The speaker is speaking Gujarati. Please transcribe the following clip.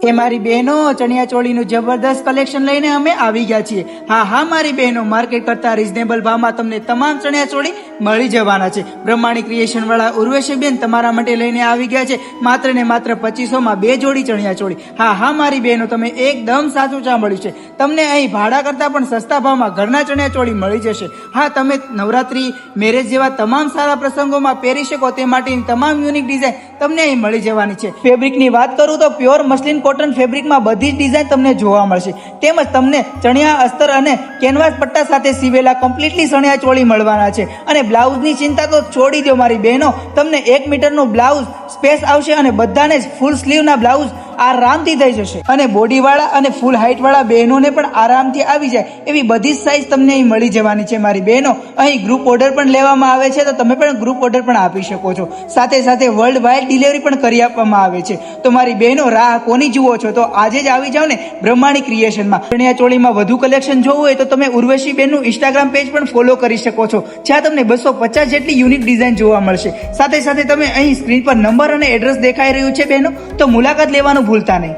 એ મારી બહેનો ચણિયા ચોળીનું જબરદસ્ત કલેક્શન લઈને અમે આવી ગયા છીએ. હા મારી બહેનો, માર્કેટ કરતા રીઝનેબલ ભાવમાં તમને તમામ ચણિયા ચોળી મળી જવાના છે. બ્રહ્માણી ક્રિએશન વાળા ઉર્વશીબેન તમારા માટે લઈને આવી ગયા છે માત્ર ને માત્ર 2500 માં 2 જોડી ચણિયા ચોળી. હા મારી બહેનો, તમે એકદમ સાચું સાંભળ્યું છે. તમને અહીં ભાડા કરતા પણ સસ્તા ભાવમાં ઘરના ચણિયા ચોળી મળી જશે. હા, તમે નવરાત્રી, મેરેજ જેવા તમામ સારા પ્રસંગોમાં પહેરી શકો તે માટેની તમામ યુનિક ડિઝાઇન તમને અહીં મળી જવાની છે. ફેબ્રિકની વાત કરું તો પ્યોર મસ્લિન કોટન ફેબ્રિકમાં બધી જ ડિઝાઇન તમને જોવા મળશે. તેમજ તમને ચણિયા અસ્તર અને કેનવાસ પટ્ટા સાથે સીવેલા કમ્પ્લીટલી ચણિયા ચોળી મળવાના છે. અને બ્લાઉઝની ચિંતા તો છોડી દો મારી બહેનો, તમને 1 મીટરનું બ્લાઉઝ સ્પેસ આવશે અને બધાને જ ફૂલ સ્લીવના બ્લાઉઝ આરામથી થઈ જશે. અને બોડી વાળા અને ફૂલ હાઈટ વાળા બહેનોને પણ આરામથી આવી જાય એવી બધી જ સાઈઝ તમને અહીં મળી જવાની છે મારી બહેનો. અહીં ગ્રુપ ઓર્ડર પણ લેવામાં આવે છે, તો તમે પણ ગ્રુપ ઓર્ડર પણ આપી શકો છો. સાથે સાથે વર્લ્ડ વાઇડ ડિલિવરી પણ કરી આપવામાં આવે છે. તો મારી બહેનો, રાહ કોની જુઓ છો? તો આજે જ આવી જાઓ ને બ્રહ્માણી ક્રિએશનમાં. ચણિયા ચોળીમાં વધુ કલેક્શન જોવું હોય તો તમે ઉર્વશી બેનનું ઇન્સ્ટાગ્રામ પેજ પણ ફોલો કરી શકો છો, જ્યાં તમને 250 જેટલી યુનિક ડિઝાઇન જોવા મળશે. સાથે સાથે તમે અહીં સ્ક્રીન પર નંબર અને એડ્રેસ દેખાઈ રહ્યું છે બહેનો, તો મુલાકાત લેવાનું ભૂલતા નહીં.